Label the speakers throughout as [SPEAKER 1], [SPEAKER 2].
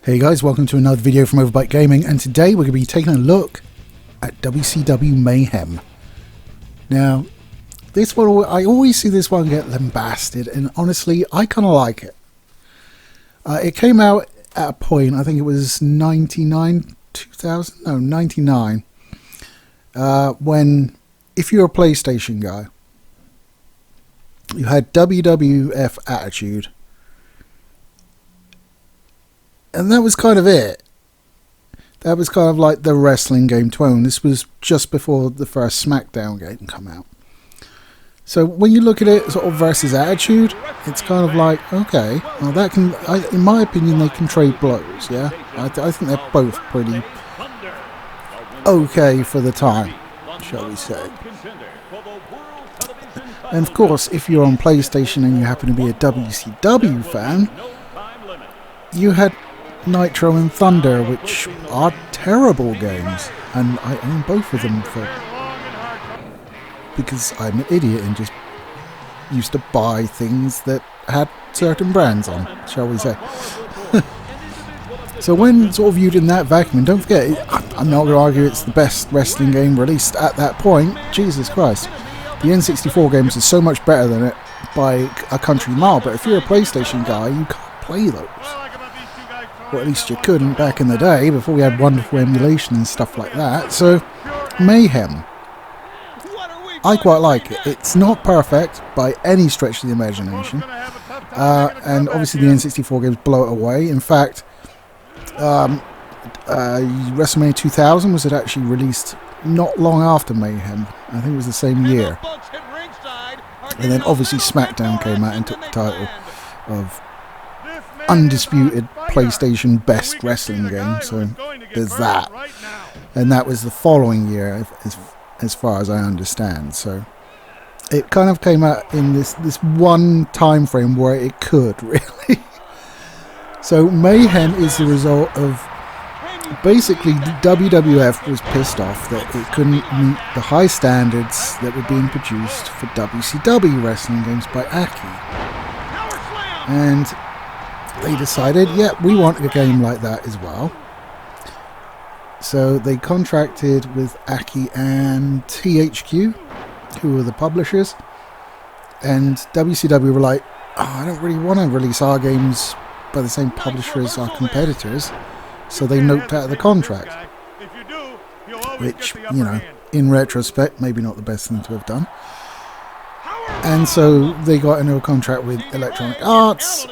[SPEAKER 1] Hey guys, welcome to another video from Overbite Gaming, and today we're going to be taking a look at WCW Mayhem. Now, this one, I always see this one get lambasted, and honestly, I kind of like it. It came out at a point, I think it was 99, when, if you're a PlayStation guy, you had WWF Attitude, and that was kind of it. That was kind of like the wrestling game tone. This was just before the first SmackDown game come out. So when you look at it sort of versus Attitude, it's kind of like, okay, well that can, in my opinion, they can trade blows, yeah? I think they're both pretty okay for the time, shall we say. And of course, if you're on PlayStation and you happen to be a WCW fan, you had Nitro and Thunder, which are terrible games, and I own both of them because I'm an idiot and just used to buy things that had certain brands on, shall we say. So when sort of viewed in that vacuum, and don't forget, I'm not going to argue it's the best wrestling game released at that point, Jesus Christ. The N64 games are so much better than it by a country mile, but if you're a PlayStation guy, you can't play those. Or at least you couldn't back in the day, before we had wonderful emulation and stuff like that. So, Mayhem. I quite like it. It's not perfect by any stretch of the imagination. And obviously the N64 games blow it away. In fact, WrestleMania 2000 was actually released not long after Mayhem. I think it was the same year. And then obviously SmackDown came out and took the title of undisputed PlayStation best wrestling game, so there's that. And that was the following year, as far as I understand. So it kind of came out in this one time frame where it could, really. So Mayhem is the result of basically WWF was pissed off that it couldn't meet the high standards that were being produced for WCW wrestling games by Aki. And they decided, yeah, we want a game like that as well. So they contracted with Aki and THQ, who were the publishers. And WCW were like, oh, I don't really want to release our games by the same publisher as our competitors. So they noped out of the contract. Which, you know, in retrospect, maybe not the best thing to have done. And so they got into a contract with Electronic Arts.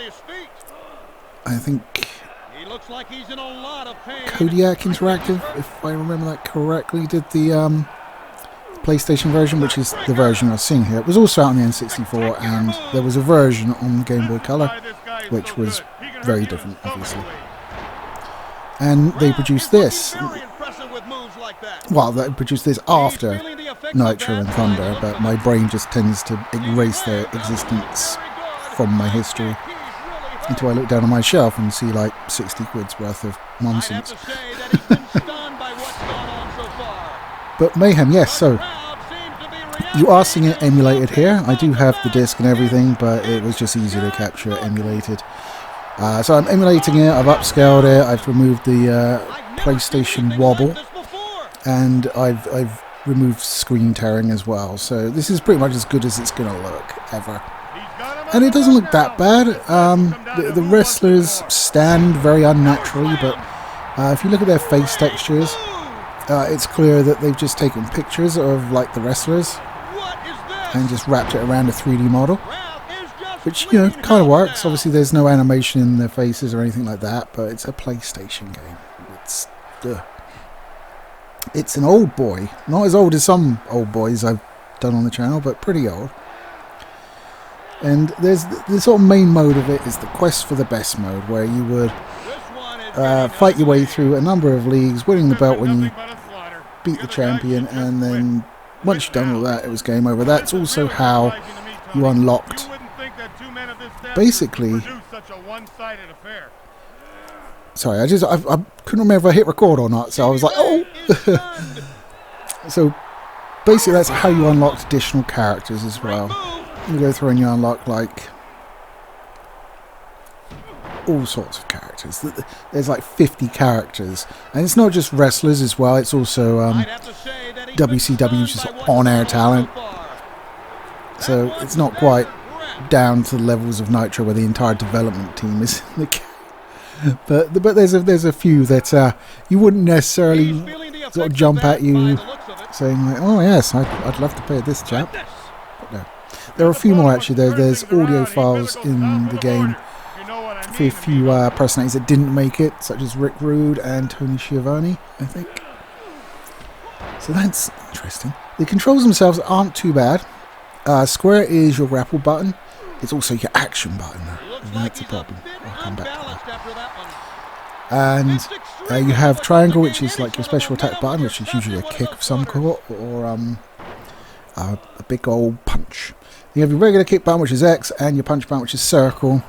[SPEAKER 1] I think Kodiak Interactive, if I remember that correctly, did the PlayStation version, which is the version I've seen here. It was also out on the N64, and there was a version on the Game Boy Color, which was very different, obviously. And they produced this. Well, they produced this after Nitro and Thunder, but my brain just tends to erase their existence from my history until I look down on my shelf and see like 60 quid's worth of nonsense. But Mayhem, yes, so you are seeing it emulated here. I do have the disc and everything, but it was just easier to capture it emulated. So I'm emulating it, I've upscaled it, I've removed the PlayStation wobble, and I've removed screen tearing as well. So this is pretty much as good as it's going to look, ever. And it doesn't look that bad. The wrestlers stand very unnaturally, but if you look at their face textures, it's clear that they've just taken pictures of like the wrestlers and just wrapped it around a 3D model, which, you know, kind of works. Obviously there's no animation in their faces or anything like that, but it's a PlayStation game. It's an old boy, not as old as some old boys I've done on the channel, but pretty old. And there's the sort of main mode of it is the quest for the best mode, where you would fight your way through a number of leagues, winning the belt when you beat the champion, and then once you've done all that, it was game over. That's also how you unlocked, basically. Sorry, I couldn't remember if I hit record or not, so I was like, oh! So basically that's how you unlocked additional characters as well. You go through and you unlock like all sorts of characters. There's like 50 characters, and it's not just wrestlers as well. It's also WCW, just on-air talent. So it's not quite down to the levels of Nitro where the entire development team is. but there's a few that you wouldn't necessarily sort of jump at you saying like, oh yes, I'd love to play this chap. But no. There are a few more actually. There's audio files in the game for a few personalities that didn't make it, such as Rick Rude and Tony Schiavone, I think. So that's interesting. The controls themselves aren't too bad. Square is your grapple button. It's also your action button, and that's a problem. I'll come back to that. And you have triangle, which is like your special attack button, which is usually a kick of some sort, or a big old punch. You have your regular kick button, which is X, and your punch button, which is circle.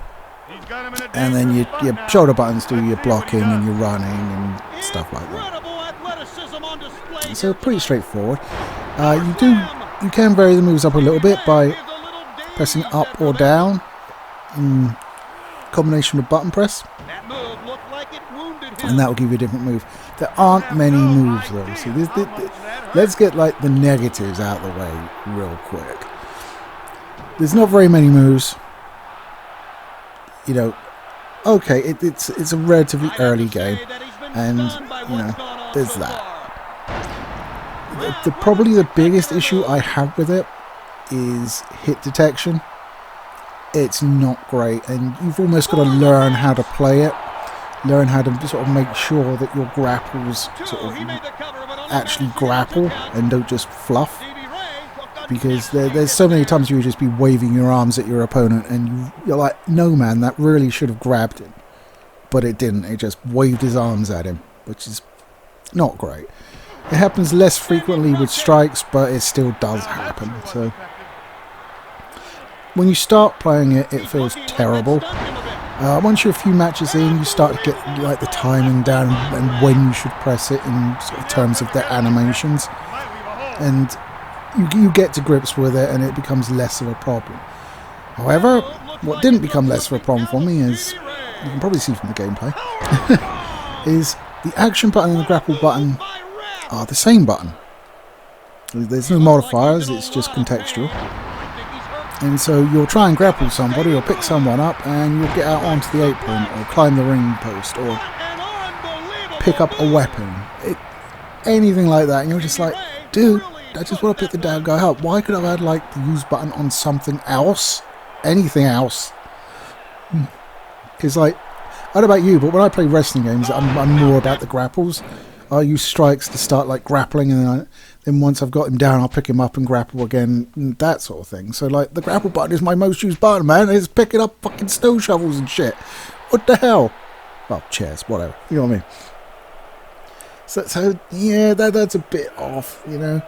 [SPEAKER 1] And then your shoulder buttons do your blocking and your running and stuff like that. So pretty straightforward. You can vary the moves up a little bit by pressing up or down in combination with button press, and that will give you a different move. There aren't many moves though. See, let's get like the negatives out of the way real quick. There's not very many moves. You know, okay, it's a relatively early game, and you know, there's that. Probably the biggest issue I have with it is hit detection. It's not great, and you've almost got to learn how to play it, learn how to sort of make sure that your grapples sort of actually grapple and don't just fluff. Because there's so many times you would just be waving your arms at your opponent and you're like, no man, that really should have grabbed him. But it didn't, it just waved his arms at him, which is not great. It happens less frequently with strikes, but it still does happen. So when you start playing it, it feels terrible. Once you're a few matches in, you start to get like the timing down and when you should press it in sort of terms of their animations. And you get to grips with it and it becomes less of a problem. However, what didn't become less of a problem for me is, you can probably see from the gameplay, is the action button and the grapple button are the same button. There's no modifiers, it's just contextual. And so you'll try and grapple somebody or pick someone up and you'll get out onto the apron or climb the ring post or pick up a weapon. Anything like that, and you're just like, dude, I just want to pick the damn guy up. Why could I have had like the use button on something else? Anything else? Because like, I don't know about you, but when I play wrestling games, I'm more about the grapples. I use strikes to start like grappling, and then once I've got him down, I'll pick him up and grapple again, and that sort of thing. So like, the grapple button is my most used button, man. It's picking up fucking snow shovels and shit. What the hell? Well, chairs, whatever. You know what I mean? So yeah, that's a bit off, you know.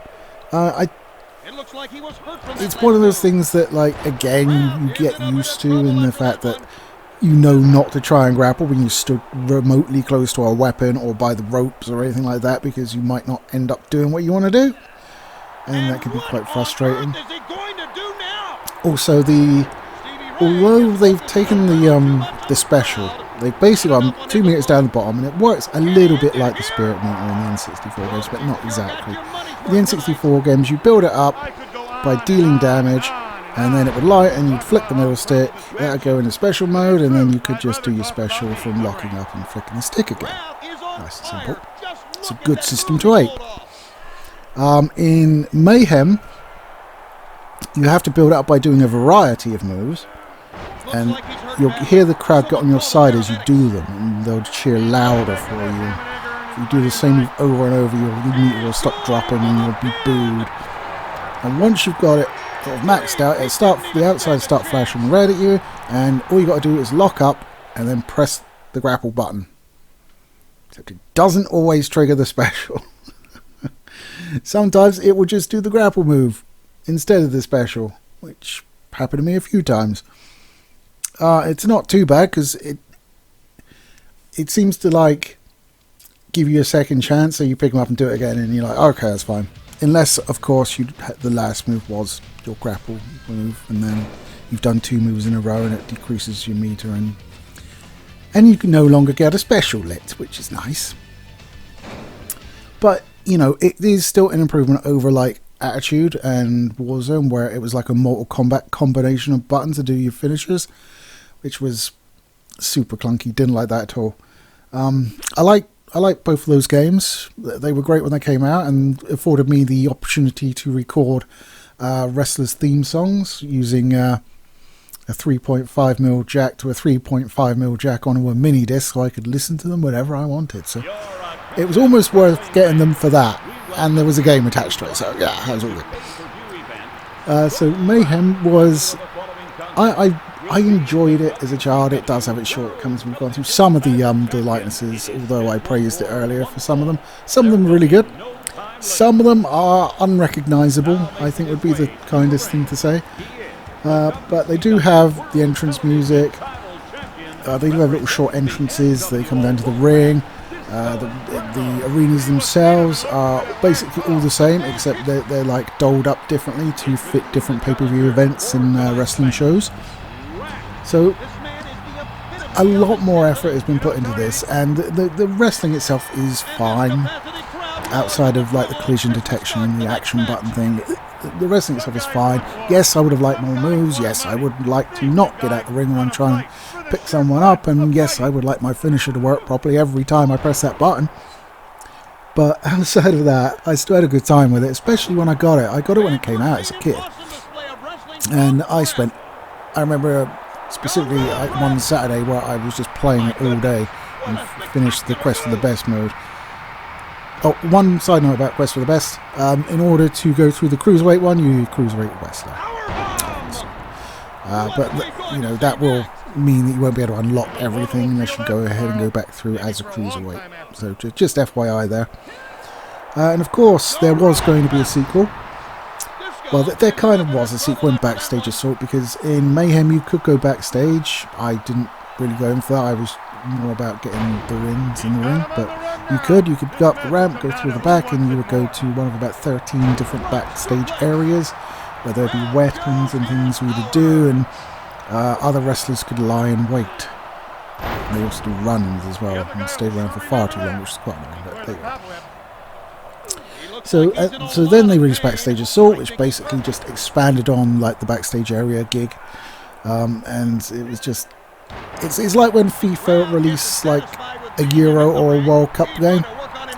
[SPEAKER 1] It's one of those things that, like, again, you get used to in the fact that you know not to try and grapple when you stood remotely close to a weapon or by the ropes or anything like that, because you might not end up doing what you want to do, and that can be quite frustrating. Also, although they've taken the special, they've basically gone 2 meters down the bottom, and it works a little bit like the Spirit Meter in the N64 games, but not exactly. In the N64 games, you build it up by dealing damage, and then it would light, and you'd flick the middle stick, that would go into special mode, and then you could just do your special from locking up and flicking the stick again. Nice and simple. It's a good system to ape. In Mayhem, you have to build it up by doing a variety of moves, and you'll hear the crowd get on your side as you do them, and they'll cheer louder for you. If you do the same move over and over, your meter will stop dropping and you'll be booed. And once you've got it sort of maxed out, the outside start flashing red at you, and all you got to do is lock up and then press the grapple button. Except it doesn't always trigger the special. Sometimes it will just do the grapple move instead of the special, which happened to me a few times. It's not too bad because it seems to like give you a second chance, so you pick them up and do it again, and you're like, okay, that's fine. Unless, of course, the last move was your grapple move, and then you've done 2 moves in a row, and it decreases your meter, and And you can no longer get a special lit, which is nice. But, you know, it is still an improvement over like Attitude and Warzone, where it was like a Mortal Kombat combination of buttons to do your finishers, which was super clunky. Didn't like that at all. I like both of those games. They were great when they came out and afforded me the opportunity to record wrestlers' theme songs using a 3.5mm jack to a 3.5mm jack onto a mini disc, so I could listen to them whenever I wanted. So it was almost worth getting them for that, and there was a game attached to it, so yeah, that was all good. So Mayhem was... I enjoyed it as a child. It does have its shortcomings. We've gone through some of the likenesses, although I praised it earlier for some of them. Some of them are really good. Some of them are unrecognisable, I think would be the kindest thing to say. But they do have the entrance music. They do have little short entrances. They come down to the ring. The arenas themselves are basically all the same, except they're like doled up differently to fit different pay-per-view events and wrestling shows. So a lot more effort has been put into this, and the wrestling itself is fine. Outside of like the collision detection and the action button thing, the wrestling itself is fine. Yes, I would have liked more moves. Yes, I would like to not get out the ring when I'm trying to pick someone up, and yes, I would like my finisher to work properly every time I press that button. But outside of that, I still had a good time with it, especially when I got it. I got it when it came out as a kid, and I remember specifically one Saturday where I was just playing it all day and finished the Quest for the Best mode. Oh, one side note about Quest for the Best. In order to go through the Cruiserweight one, you need Cruiserweight Wrestler. But, you know, that will mean that you won't be able to unlock everything unless you go ahead and go back through as a Cruiserweight. So just FYI there. And of course, there was going to be a sequel. Well, there kind of was a sequel in Backstage Assault, because in Mayhem you could go backstage. I didn't really go in for that. I was more about getting the wins in the ring, but you could go up the ramp, go through the back, and you would go to one of about 13 different backstage areas where there'd be weapons and things we would do, and other wrestlers could lie and wait. They also do runs as well, and stayed around for far too long, which is quite annoying, but there you go. So then they released Backstage Assault, which basically just expanded on like the backstage area gig, and it was just it's like when FIFA released like a Euro or a World Cup game,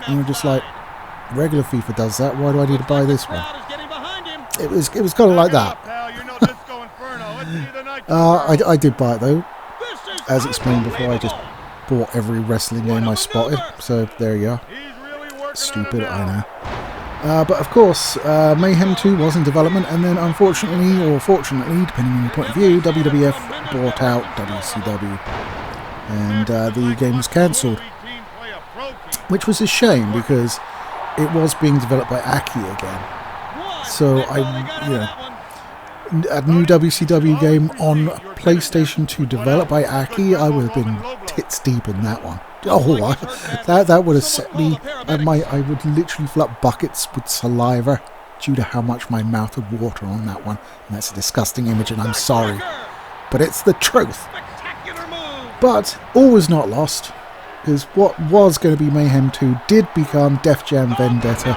[SPEAKER 1] and you're just like, regular FIFA does that, why do I need to buy this one? It was kind of like that. I did buy it though, as explained before. I just bought every wrestling game I spotted, so there you are. Stupid, I know. But of course, Mayhem 2 was in development, and then unfortunately, or fortunately, depending on your point of view, WWF bought out WCW, and the game was cancelled, which was a shame because it was being developed by Aki again. So a new WCW game on PlayStation 2 developed by Aki, I would have been tits deep in that one. Oh, that would have set me. I would literally fill up buckets with saliva due to how much my mouth would water on that one. And that's a disgusting image, and I'm sorry, but it's the truth. But all was not lost, because what was going to be Mayhem 2 did become Def Jam Vendetta,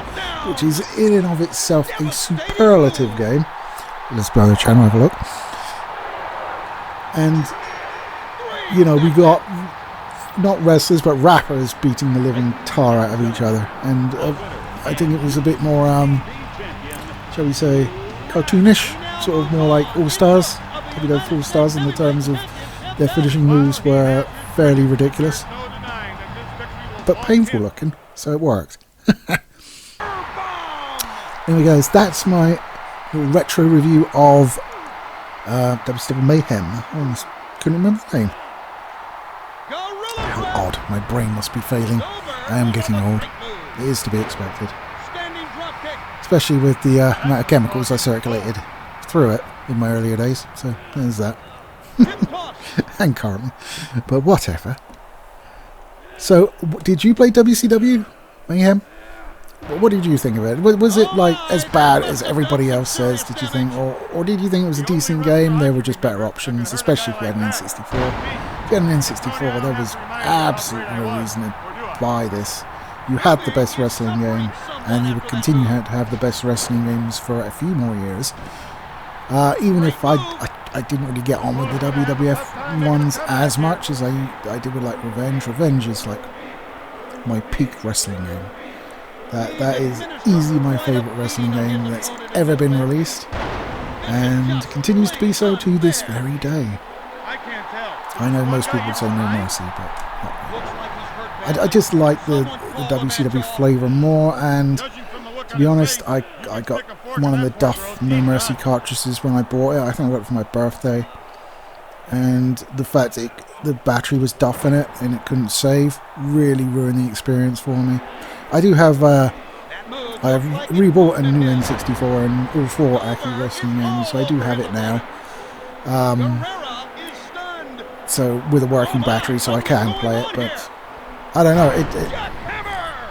[SPEAKER 1] which is in and of itself a superlative game. Let's go to the channel, have a look. And, you know, we got not wrestlers but rappers beating the living tar out of each other, and I think it was a bit more shall we say cartoonish, sort of more like All-Stars. WWF All-Stars, in the terms of their finishing moves were fairly ridiculous but painful looking, so it worked. Anyway guys, that's my retro review of WCW Mayhem. I almost couldn't remember the name. How odd. My brain must be failing. I am getting old. It is to be expected. Especially with the amount of chemicals I circulated through it in my earlier days. So there's that. And currently. But whatever. So, did you play WCW Mayhem? What did you think of it? Was it like as bad as everybody else says, did you think? Or did you think it was a decent game? There were just better options, especially if you had an N64. Getting an N64, there was absolutely no reason to buy this. You had the best wrestling game, and you would continue to have the best wrestling games for a few more years. Even if I didn't really get on with the WWF ones as much as I did with like Revenge. Revenge is like my peak wrestling game. That is easily my favourite wrestling game that's ever been released, and continues to be so to this very day. I know most people would say No Mercy, but I just like the WCW flavour more, and to be honest, I got one of the Duff No Mercy cartridges when I bought it. I think I got it for my birthday, and the fact that the battery was Duff in it and it couldn't save really ruined the experience for me. I do have I have rebought a new N64 and all 4 Aki wrestling games, so I do have it now. So with a working battery, so I can play it, but I don't know.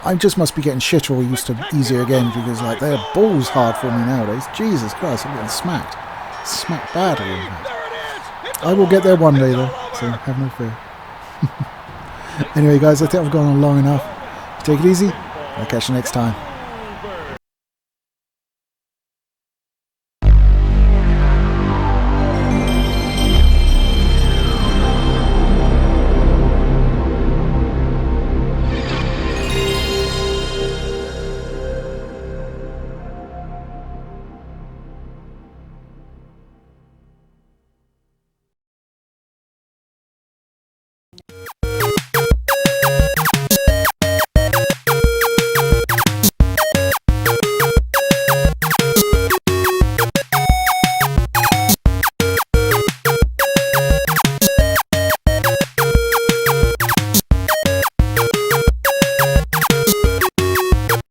[SPEAKER 1] I just must be getting shit all used to easier games, because like they're balls hard for me nowadays. Jesus Christ, I'm getting smacked badly. I will get there one day though, so have no fear. Anyway, guys, I think I've gone on long enough. Take it easy. I'll catch you next time.